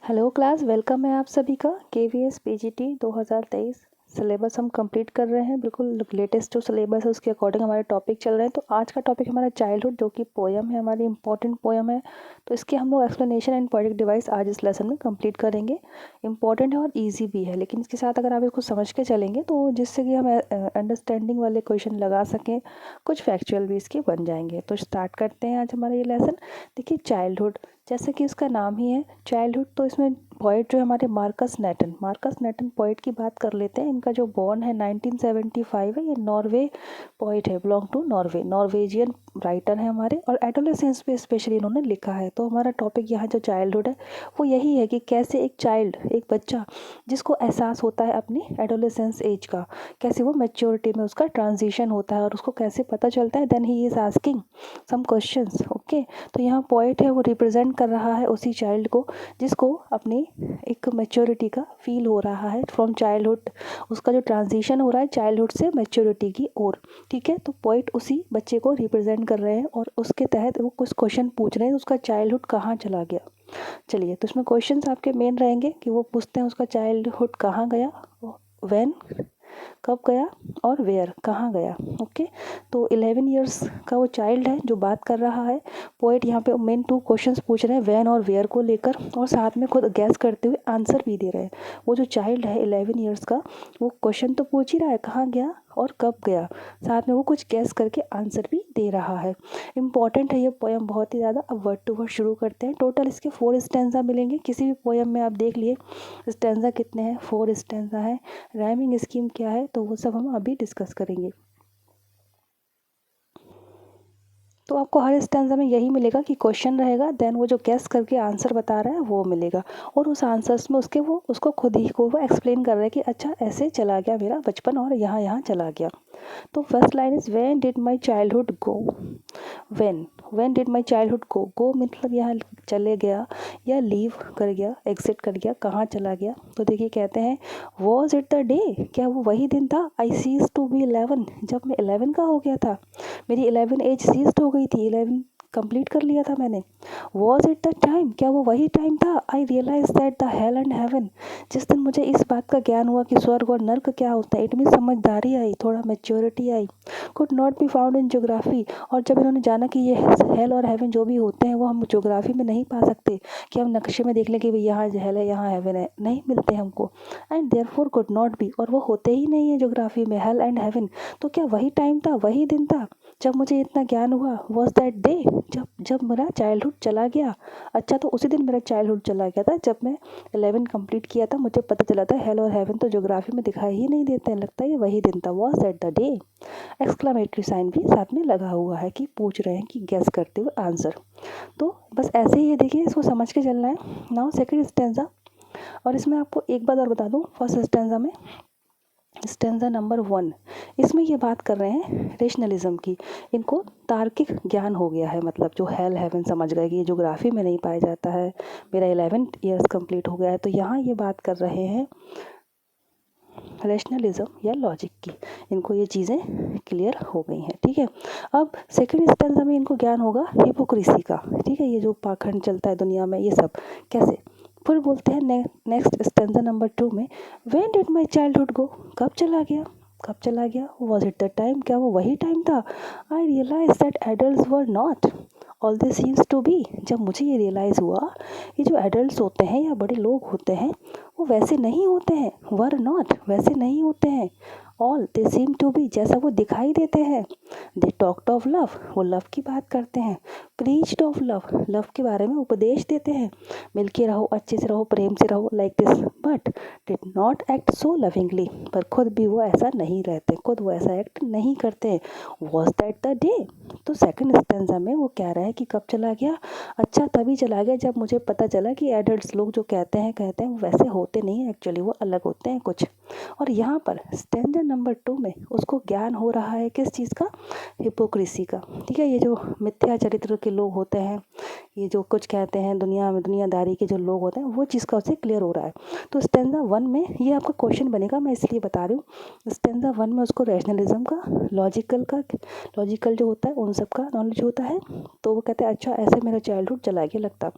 Hello class, welcome है आप सभी का। KVS PGT 2023 सिलेबस हम कंप्लीट कर रहे हैं। बिल्कुल लेटेस्ट जो सिलेबस है उसके अकॉर्डिंग हमारे टॉपिक चल रहे हैं। तो आज का टॉपिक हमारा चाइल्डहुड, जो कि पोयम है, हमारी इंपॉर्टेंट पोयम है। तो इसके हम लोग एक्सप्लेनेशन एंड प्रोजेक्ट डिवाइस आज इस लेसन में कंप्लीट करेंगे। इंपॉर्टेंट है और ईजी भी है, लेकिन इसके साथ अगर आप इसको समझ के चलेंगे तो जिससे कि हम अंडरस्टैंडिंग वाले क्वेश्चन लगा सकें, कुछ फैक्चुअल भी इसके बन जाएंगे। तो स्टार्ट करते हैं आज हमारा ये लेसन। देखिए, चाइल्डहुड जैसे कि इसका नाम ही है चाइल्डहुड, तो इसमें पोइट जो है हमारे मार्कस नेटन पोइट की बात कर लेते हैं। इनका जो बॉर्न है 1975 है। ये नॉर्वे पोइट है, belong to Norway, Norwegian writer है हमारे। और एडोलेसेंस पे स्पेशली इन्होंने लिखा है। तो हमारा टॉपिक यहाँ जो चाइल्डहुड है वो यही है कि कैसे एक चाइल्ड, एक बच्चा जिसको एहसास होता है अपनी एडोलेसेंस एज का, कैसे वो मैच्योरिटी में उसका ट्रांजिशन होता है और उसको कैसे पता चलता है। Then he is asking some questions. Okay, तो यहाँ पोइट है वो रिप्रेजेंट कर रहा है उसी चाइल्ड को जिसको अपनी एक मैच्योरिटी का फील हो रहा है फ्रॉम चाइल्डहुड। उसका जो ट्रांजिशन हो रहा है चाइल्डहुड से मैच्योरिटी की ओर। ठीक है, तो पोइट उसी बच्चे को रिप्रेजेंट कर रहे हैं और उसके तहत वो कुछ क्वेश्चन पूछ रहे हैं, उसका चाइल्डहुड कहाँ चला गया। चलिए, तो इसमें क्वेश्चंस आपके मेन रहेंगे कि वो पूछते हैं उसका चाइल्डहुड कहाँ गया, व्हेन कब गया, और वेयर कहाँ गया। ओके, तो 11 इयर्स का वो चाइल्ड है जो बात कर रहा है। पोएट यहाँ पे मेन 2 क्वेश्चंस पूछ रहे हैं व्हेन और वेयर को लेकर, और साथ में खुद गैस करते हुए आंसर भी दे रहे हैं। वो जो चाइल्ड है 11 इयर्स का, वो क्वेश्चन तो पूछ ही रहा है कहाँ गया और कब गया, साथ में वो कुछ गैस करके आंसर भी दे रहा है। इंपॉर्टेंट है ये पोयम बहुत ही ज़्यादा। अब वर्ड टू वर्ड शुरू करते हैं। टोटल इसके 4 स्टैंजा मिलेंगे। किसी भी पोयम में आप देख लिए स्टैंजा कितने हैं, 4 स्टैंजा है। राइमिंग स्कीम क्या है, तो वो सब हम अभी डिस्कस करेंगे। तो आपको हर स्टैंजा में यही मिलेगा कि क्वेश्चन रहेगा, देन वो जो गेस करके आंसर बता रहा है वो मिलेगा, और उस आंसर्स में उसको खुद ही को वो एक्सप्लेन कर रहा है कि अच्छा ऐसे चला गया मेरा बचपन और यहाँ यहाँ चला गया। तो first line is when did my childhood go. When did my childhood गो मतलब यहाँ चले गया या लीव कर गया, एग्जिट कर गया, कहाँ चला गया। तो देखिए कहते हैं वॉज इट द डे, क्या वो वही दिन था। आई सीज टू बी 11, जब मैं 11 का हो गया था, मेरी 11 एज सीज्ड हो गई थी, 11 कंप्लीट कर लिया था मैंने। वॉज इट द टाइम, क्या वो वही टाइम था। I realise that the hell and heaven, जिस दिन मुझे इस बात का ज्ञान हुआ कि स्वर्ग और नर्क क्या होता है। इट मीन समझदारी आई, थोड़ा maturity I. Could not be found in geography, और जब इन्होंने जाना कि ये हेल और हेवन जो भी होते हैं वो हम ज्योग्राफी में नहीं पा सकते, कि हम नक्शे में देख लें कि भाई यहाँ हेल है यहाँ हेवन है, नहीं मिलते हमको। And therefore could not be, और वो होते ही नहीं है ज्योग्राफी में हेल एंड हेवन। तो क्या वही टाइम था, वही दिन था जब मुझे इतना ज्ञान हुआ। वॉज दैट डे, जब मेरा चाइल्डहुड चला गया। अच्छा, तो उसी दिन मेरा चाइल्डहुड चला गया था जब मैं 11 कंप्लीट किया था। मुझे पता चला था हेल और हेवन तो ज्योग्राफी में दिखाई ही नहीं देते हैं, लगता है ये वही दिन था। Was that the day, exclamatory sign भी साथ में लगा हुआ है कि पूछ रहे हैं कि गैस करते हुए आंसर। तो बस ऐसे ही ये देखिए, इसको समझ के चलना है। नाउ सेकंड स्टैंजा, और इसमें आपको एक बात और बता दूं, फर्स्ट स्टैंजा में स्टैंजा नंबर 1, इसमें ये बात कर रहे हैं रेशनलिज्म की। इनको तार्किक ज्ञान हो गया है, मतलब जो हेल हेवन समझ गए कि ये ज्योग्राफी में नहीं पाया जाता है, मेरा 11 ईयर्स कंप्लीट हो गया है। तो यहाँ ये बात कर रहे हैं रेशनलिज्म या लॉजिक की। इनको ये चीज़ें क्लियर हो गई हैं। ठीक है, अब सेकंड स्टैंजा में इनको ज्ञान होगा हिपोक्रेसी का। ठीक है, ये जो पाखंड चलता है दुनिया में, ये सब कैसे। फिर बोलते हैं नेक्स्ट स्टैंजा नंबर 2 में व्हेन डिड माई चाइल्डहुड गो, कब चला गया, कब चला गया। वॉज इट द टाइम, क्या वो वही टाइम था। I realise that adults were not all this seems to be, जब मुझे ये रियलाइज़ हुआ कि जो एडल्ट्स होते हैं या बड़े लोग होते हैं वो वैसे नहीं होते हैं। वर नॉट, वैसे नहीं होते हैं। All they seem to be, जैसा वो दिखाई देते हैं। दे टॉक्ड ऑफ लव, वो लव की बात करते हैं। प्रीच्ड ऑफ लव, लव के बारे में उपदेश देते हैं। मिलके रहो, अच्छे से रहो, प्रेम से रहो, like this, but did not act so lovingly, पर खुद भी वो ऐसा नहीं रहते, खुद वो ऐसा एक्ट नहीं करते। वॉज दैट द डे, तो सेकंड स्टेंजा में वो कह रहा है कि कब चला गया। अच्छा, तभी चला गया जब मुझे पता चला कि एडल्ट्स लोग जो कहते हैं वो वैसे होते नहीं हैं, एक्चुअली वो अलग होते हैं कुछ। और यहाँ पर स्टैंजा नंबर 2 में उसको ज्ञान हो रहा है किस चीज़ का, हिपोक्रेसी का। ठीक है, ये जो मिथ्या चरित्र के लोग होते हैं, ये जो कुछ कहते हैं दुनिया में, दुनियादारी के जो लोग होते हैं, वो चीज़ का उससे क्लियर हो रहा है। तो स्टैंजा 1 में ये आपका क्वेश्चन बनेगा, मैं इसलिए बता रही हूँ। स्टैंजा 1 में उसको रैशनलिज्म का, लॉजिकल जो होता है उन सब का नॉलेज होता है। तो वो कहते हैं अच्छा ऐसे मेरा चाइल्डहुड चला गया लगता।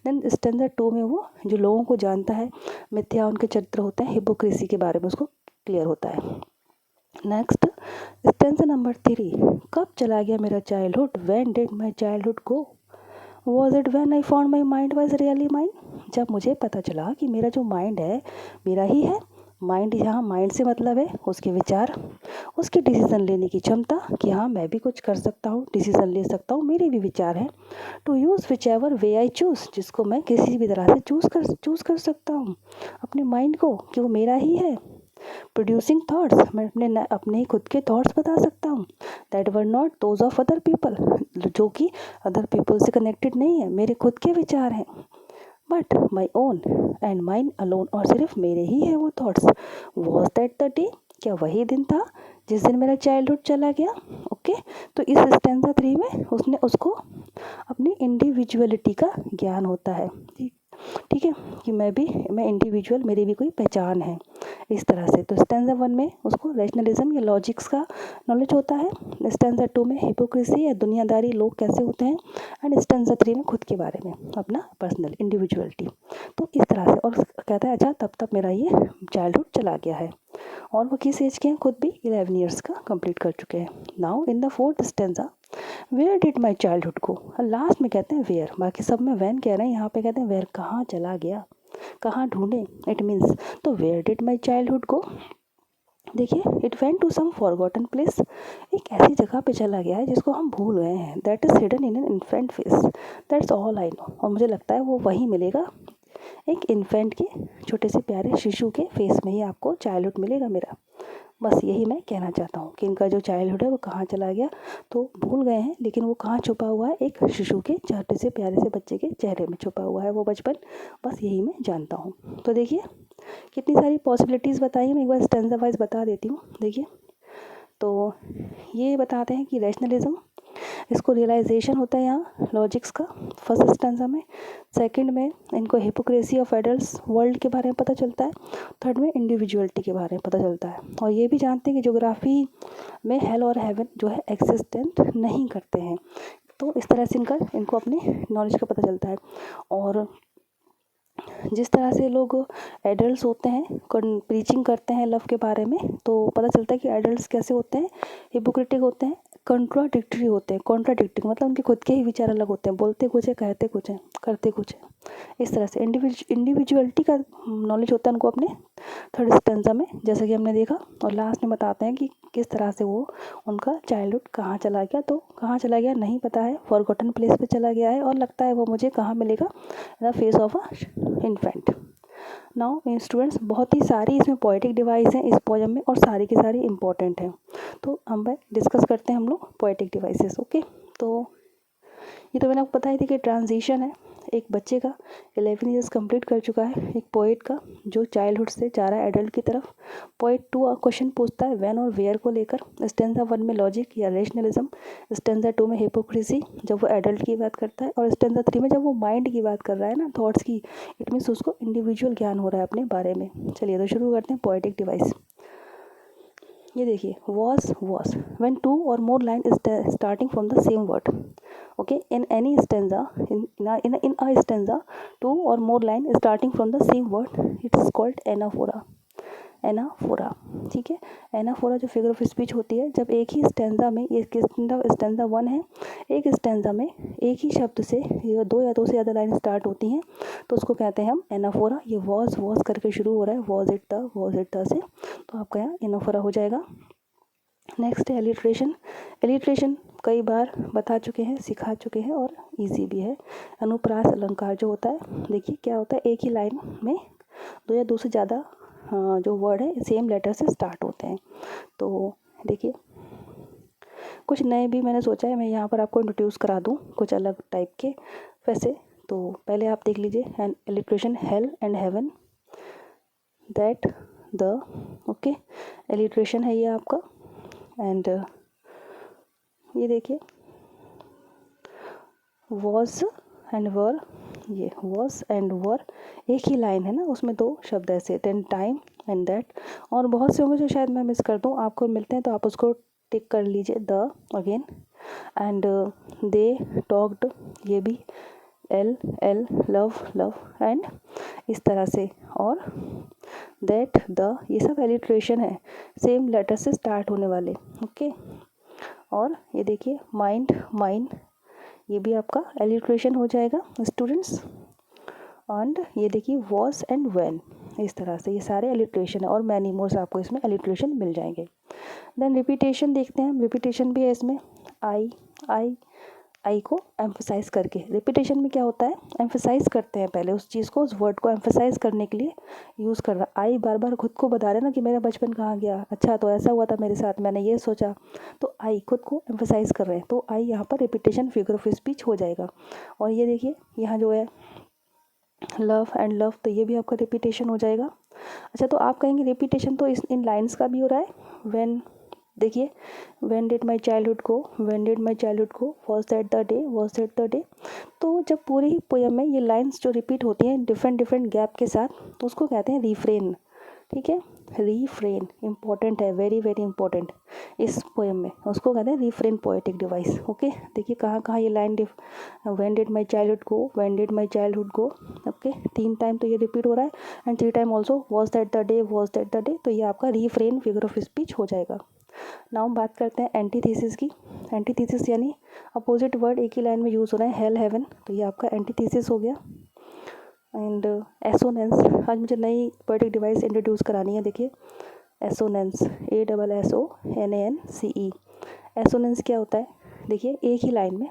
देन स्टैंजा 2 में वो जो लोगों को जानता है, मिथ्या उनके चरित्र होते हैं, हिपोक्रेसी के बारे में उसको क्लियर होता है। नेक्स्ट स्टैंजा नंबर 3, कब चला गया मेरा childhood, when did my childhood go, was it when I found my mind was really mind, जब मुझे पता चला कि मेरा जो माइंड है मेरा ही है। माइंड, यहाँ माइंड से मतलब है उसके विचार, उसकी डिसीज़न लेने की क्षमता कि हाँ मैं भी कुछ कर सकता हूँ, डिसीज़न ले सकता हूँ, मेरे भी विचार हैं। To use whichever way I choose, जिसको मैं किसी भी तरह से चूज़ कर सकता हूँ अपने माइंड को कि वो मेरा ही है। प्रोड्यूसिंग थॉट्स, मैं अपने ही खुद के थॉट्स बता सकता हूँ। That were not those of other people, जो कि अदर पीपल से कनेक्टेड नहीं है, मेरे खुद के विचार हैं। But my own and mine alone, और सिर्फ मेरे ही है वो thoughts. Was that the day, क्या वही दिन था जिस दिन मेरा चाइल्डहुड चला गया। ओके तो इस स्टैंजा 3 में उसको अपनी इंडिविजुअलिटी का ज्ञान होता है। ठीक है कि मैं इंडिविजुअल, मेरी भी कोई पहचान है इस तरह से। तो स्टैंजा 1 में उसको रैशनलिज्म या लॉजिक्स का नॉलेज होता है। स्टैंजा 2 में हिपोक्रेसी या दुनियादारी लोग कैसे होते हैं। एंड स्टैंजा 3 में खुद के बारे में, अपना पर्सनल इंडिविजुअलिटी। तो इस तरह से, और कहता है अच्छा तब मेरा ये चाइल्डहुड चला गया है। और वो किस एज के हैं, खुद भी 11 ईयर्स का कंप्लीट कर चुके हैं। Now in the 4th stanza, where did my childhood go, last में कहते हैं वेयर, बाकी सब में वैन कह रहे हैं, यहाँ पे कहते हैं वेयर, कहाँ चला गया, कहाँ ढूंढे, इट मीन्स। तो where did my childhood go, देखिए it went to some forgotten place, एक ऐसी जगह पे चला गया है जिसको हम भूल गए हैं। That is hidden in an infant face, that's all I know, और मुझे लगता है वो वहीं मिलेगा, एक इन्फेंट के छोटे से प्यारे शिशु के फेस में ही आपको चाइल्डहुड मिलेगा मेरा। बस यही मैं कहना चाहता हूँ कि इनका जो चाइल्डहुड है वो कहाँ चला गया, तो भूल गए हैं, लेकिन वो कहाँ छुपा हुआ है, एक शिशु के छोटे से प्यारे से बच्चे के चेहरे में छुपा हुआ है वो बचपन। बस यही मैं जानता हूँ। तो देखिए कितनी सारी पॉसिबिलिटीज़ बताई, मैं एक बार स्टैंजा वाइज बता देती हूँ। देखिए तो ये बताते हैं कि रैशनलिज्म, इसको रियलाइजेशन होता है यहाँ लॉजिक्स का फर्स्ट स्टैंजा में। सेकंड में इनको हिपोक्रेसी ऑफ एडल्ट्स वर्ल्ड के बारे में पता चलता है। थर्ड में इंडिविजुअलिटी के बारे में पता चलता है। और ये भी जानते हैं कि ज्योग्राफी में हेल और हेवन जो है एग्जिस्टेंट नहीं करते हैं। तो इस तरह से इनको अपने नॉलेज का पता चलता है। और जिस तरह से लोग एडल्ट्स होते हैं प्रीचिंग करते हैं लव के बारे में, तो पता चलता है कि एडल्ट्स कैसे होते हैं, हिपोक्रेटिक होते हैं, कंट्राडिक्टरी होते हैं। कॉन्ट्राडिक्टिंग मतलब उनके खुद के ही विचार अलग होते हैं, बोलते कुछ है, कहते कुछ है, करते कुछ है। इस तरह से इंडिविजुअलिटी का नॉलेज होता है उनको अपने थर्ड स्टैंजा में, जैसे कि हमने देखा। और लास्ट में बताते हैं कि किस तरह से वो उनका चाइल्डहुड कहाँ चला गया। तो कहाँ चला गया नहीं पता है, फॉरगॉटन प्लेस पे चला गया है, और लगता है वो मुझे कहाँ मिलेगा, the face of a infant. Now students बहुत ही सारी इसमें पोएटिक डिवाइस हैं इस पोएम में, और सारी की सारी इंपॉर्टेंट हैं। तो हम डिस्कस करते हैं हम लोग पोएटिक डिवाइसेस। ओके तो ये तो मैंने आपको बताई थी कि ट्रांजिशन है एक बच्चे का 11 ईयर्स कंप्लीट कर चुका है, एक पोइट का जो चाइल्डहुड से जा रहा है एडल्ट की तरफ। पोइट 2 क्वेश्चन पूछता है व्हेन और वेयर को लेकर। स्टैंजा 1 में लॉजिक या रेशनलिज्म, स्टैंजा 2 में हिपोक्रेसी जब वो एडल्ट की बात करता है, और स्टैंजा 3 में जब वो माइंड की बात कर रहा है ना, थॉट्स की, इट मीन्स उसको इंडिविजुअल ज्ञान हो रहा है अपने बारे में। चलिए तो शुरू करते हैं पोएटिक डिवाइस। ये देखिए was when two or more line is starting from the same word. Okay, in any stanza, in a stanza, 2 or more line starting from the same word, it is called anaphora. Anaphora, ठीक है। Anaphora जो figure of speech होती है, जब एक ही stanza में, ये stanza 1 है, एक स्टैंजा में एक ही शब्द से 2 या 2 से ज़्यादा लाइन स्टार्ट होती हैं, तो उसको कहते हैं हम एनाफोरा। ये वॉज करके शुरू हो रहा है, वॉज इट द से, तो आपका यहाँ एनाफोरा हो जाएगा। नेक्स्ट है एलिट्रेशन कई बार बता चुके हैं, सिखा चुके हैं, और इजी भी है। अनुप्रास अलंकार जो होता है, देखिए क्या होता है, एक ही लाइन में 2 या 2 से ज़्यादा जो वर्ड है सेम लेटर से स्टार्ट होते हैं। तो देखिए कुछ नए भी मैंने सोचा है, मैं यहाँ पर आपको इंट्रोड्यूस करा दूँ कुछ अलग टाइप के वैसे। तो पहले आप देख लीजिए an alliteration hell and heaven, that the, okay alliteration है ये आपका। एंड ये देखिए वॉज एंड वर, ये वॉज एंड वर एक ही लाइन है ना, उसमें दो शब्द ऐसे, देन टाइम एंड दैट। और बहुत से होंगे जो शायद मैं मिस कर दूँ, आपको मिलते हैं तो आप उसको टिक कर लीजिए। The again and they talked, ये भी L L love love and इस तरह से। और दैट द, ये सब एलिट्रेशन है, सेम लेटर से स्टार्ट होने वाले। ओके और ये देखिए माइंड माइन, ये भी आपका एलिट्रेशन हो जाएगा स्टूडेंट्स। एंड ये देखिए वॉज एंड व्हेन, इस तरह से ये सारे एलिट्रेशन है और मैनी मोर्स आपको इसमें एलिट्रेशन मिल जाएंगे। देन रिपीटेशन देखते हैं, रिपीटेशन भी है इसमें। आई को एम्फसाइज करके, रिपीटेशन में क्या होता है, एम्फसाइज करते हैं पहले उस चीज़ को, उस वर्ड को एम्फसाइज करने के लिए यूज़ कर रहा। आई बार बार खुद को बता रहे ना कि मेरा बचपन कहाँ गया, अच्छा तो ऐसा हुआ था मेरे साथ, मैंने ये सोचा, तो आई खुद को एम्फसाइज कर रहे हैं, तो आई यहाँ पर रिपीटेशन फिगर ऑफ स्पीच हो जाएगा। और ये देखिए यहाँ जो है लव एंड लव, तो ये भी आपका रिपीटेशन हो जाएगा। अच्छा तो आप कहेंगे रिपीटेशन तो इन लाइन्स का भी हो रहा है। व्हेन, देखिए when did my childhood go, when did my childhood go, was that the day, was that the day. तो जब पूरी ही पोयम में ये लाइन्स जो रिपीट होती हैं डिफरेंट डिफरेंट गैप के साथ, तो उसको कहते हैं रिफ्रेन। ठीक है, रिफ्रेन इंपॉर्टेंट है, वेरी वेरी इंपॉर्टेंट इस पोयम में, उसको कहते हैं रिफ्रेन पोएटिक डिवाइस। ओके देखिए कहाँ कहाँ ये line when did my childhood go, when did my childhood go. Okay 3 time तो ये रिपीट हो रहा है and 3 time also was that the day, was that the day, तो ये आपका रिफ्रेन फिगर ऑफ स्पीच हो जाएगा। नाउ हम बात करते हैं एंटीथेसिस की। एंटीथेसिस यानी अपोजिट वर्ड एक ही लाइन में यूज़ हो रहा है, हेल हेवन, तो ये आपका एंटीथेसिस हो गया। एंड एसोनेंस, आज मुझे नई पोएटिक डिवाइस इंट्रोड्यूस करानी है। देखिए एसोनेंस, ASSONANCE। एसोनेंस क्या होता है, देखिए एक ही लाइन में,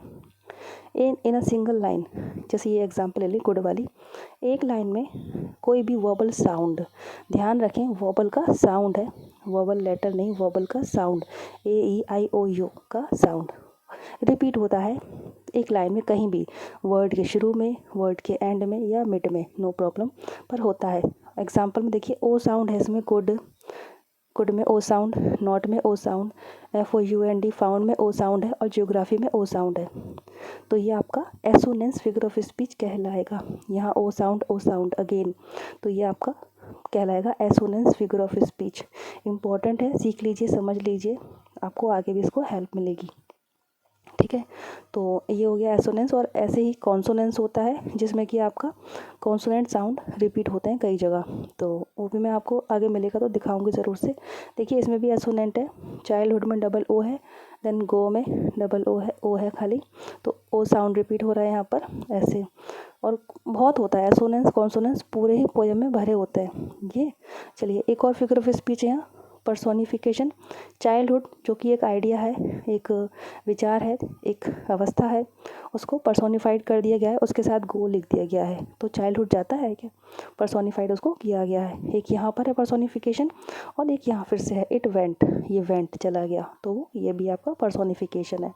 इन अ सिंगल लाइन, जैसे ये एग्जांपल ले ली गुड वाली, एक लाइन में कोई भी वर्बल साउंड, ध्यान रखें वर्बल का साउंड है, वर्बल लेटर नहीं, वर्बल का साउंड, AEIOU का साउंड रिपीट होता है एक लाइन में, कहीं भी वर्ड के शुरू में, वर्ड के एंड में या मिड में, नो प्रॉब्लम, पर होता है। एग्जांपल में देखिए ओ साउंड है इसमें, गुड, गुड में ओ साउंड, नॉट में ओ साउंड, FOUND फाउंड में ओ साउंड है और जियोग्राफी में ओ साउंड है, तो ये आपका एसोनेंस फिगर ऑफ स्पीच कहलाएगा। यहाँ ओ साउंड अगेन, तो ये आपका कहलाएगा assonance figure of speech. Important है, सीख लीजिए, समझ लीजिए, आपको आगे भी इसको हेल्प मिलेगी। ठीक है, तो ये हो गया एसोनेंस। और ऐसे ही कॉन्सोनेंस होता है जिसमें कि आपका कॉन्सोनेंट साउंड रिपीट होते हैं कई जगह, तो वो भी मैं आपको आगे मिलेगा तो दिखाऊंगी ज़रूर से। देखिए इसमें भी एसोनेंट है, चाइल्डहुड में डबल ओ है, देन गो में डबल ओ है खाली, तो ओ साउंड रिपीट हो रहा है यहाँ पर ऐसे। और बहुत होता है एसोनेंस कॉन्सोनेंस, पूरे ही पोएम में भरे होते हैं ये। चलिए एक और फिगर ऑफ स्पीच है यहाँ, पर्सोनिफिकेशन। चाइल्डहुड जो कि एक आइडिया है, एक विचार है, एक अवस्था है, उसको पर्सोनिफाइड कर दिया गया है, उसके साथ गो लिख दिया गया है, तो चाइल्डहुड जाता है क्या, पर्सोनिफाइड उसको किया गया है। एक यहाँ पर है पर्सोनिफिकेशन और एक यहाँ फिर से है इट वेंट, ये वेंट चला गया, तो ये भी आपका पर्सोनिफिकेशन है।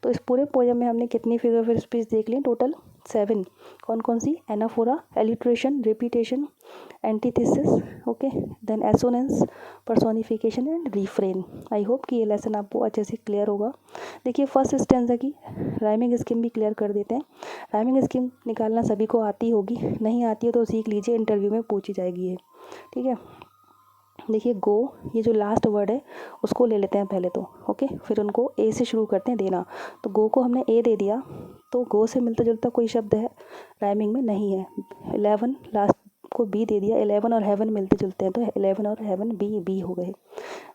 तो इस पूरे पोएम में हमने कितनी फिगर ऑफ स्पीच देख ली, टोटल 7। कौन कौन सी, anaphora, alliteration, repetition, antithesis, okay, then assonance, personification and refrain. I hope कि ये लेसन आपको अच्छे से क्लियर होगा। देखिए फर्स्ट स्टेंजा की राइमिंग स्कीम भी क्लियर कर देते हैं। राइमिंग स्कीम निकालना सभी को आती होगी, नहीं आती है तो सीख लीजिए, इंटरव्यू में पूछी जाएगी ये। ठीक है, देखिए गो, ये जो लास्ट वर्ड है उसको ले लेते हैं पहले तो, ओके, फिर उनको ए से शुरू करते हैं देना। तो गो को हमने ए दे दिया, तो गो से मिलता जुलता कोई शब्द है राइमिंग में नहीं है। 11 लास्ट को बी दे दिया, 11 और हेवन मिलते जुलते हैं, तो 11 और हेवन बी हो गए।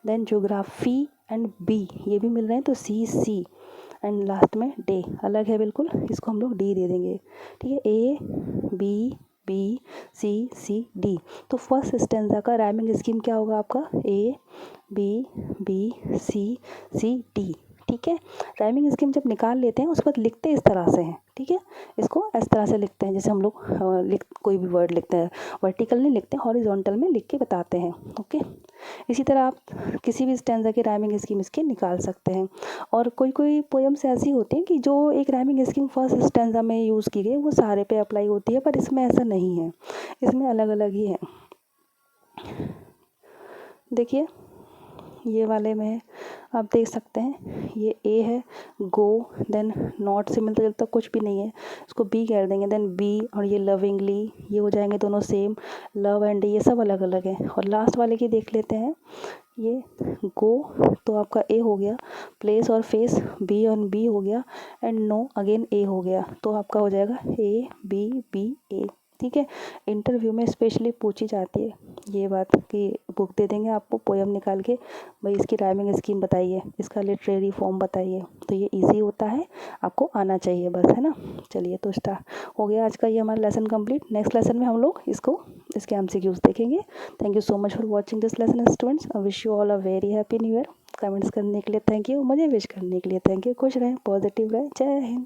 देन ज्योग्राफी एंड बी ये भी मिल रहे हैं, तो सी एंड लास्ट में डे अलग है बिल्कुल, इसको हम लोग डी दे देंगे। ठीक है, ABBCD। तो फर्स्ट स्टेंजा का राइमिंग स्कीम क्या होगा आपका, ABBCD। ठीक है, राइमिंग स्कीम जब निकाल लेते हैं उसके बाद लिखते इस तरह से हैं। ठीक है, इसको इस तरह से लिखते हैं, जैसे हम लोग कोई भी वर्ड लिखते हैं, वर्टिकल नहीं लिखते, हॉरिजॉन्टल में लिख के बताते हैं। ओके, इसी तरह आप किसी भी स्टैंजा की राइमिंग स्कीम इसके निकाल सकते हैं। और कोई कोई पोएम्स ऐसी होती हैं कि जो एक राइमिंग स्कीम फर्स्ट स्टैंजा में यूज़ की गई वो सारे पे अप्लाई होती है, पर इसमें ऐसा नहीं है, इसमें अलग अलग ही है। देखिए ये वाले में आप देख सकते हैं ये ए है, गो, देन नॉट से मिलता जुलता कुछ भी नहीं है, इसको बी कह देंगे, देन बी, और ये लविंगली, ये हो जाएंगे दोनों सेम, लव एंड ये सब अलग अलग है। और लास्ट वाले की देख लेते हैं, ये गो तो आपका ए हो गया, प्लेस और फेस बी ऑन बी हो गया, एंड नो अगेन ए हो गया, तो आपका हो जाएगा ए बी बी ए। ठीक है, इंटरव्यू में स्पेशली पूछी जाती है ये बात कि बुक दे देंगे आपको पोयम निकाल के, भाई इसकी राइमिंग स्कीम बताइए, इसका लिटरेरी फॉर्म बताइए, तो ये इजी होता है, आपको आना चाहिए बस, है ना। चलिए तो स्टार्ट हो गया आज का ये हमारा लेसन कंप्लीट। नेक्स्ट लेसन में हम लोग इसके एमसीक्यूज देखेंगे। Thank you so much for watching this lesson students. I wish you all a very happy new year. Comments करने के लिए थैंक यू, मुझे विश करने के लिए थैंक यू। खुश रहें, पॉजिटिव रहें। जय हिंद।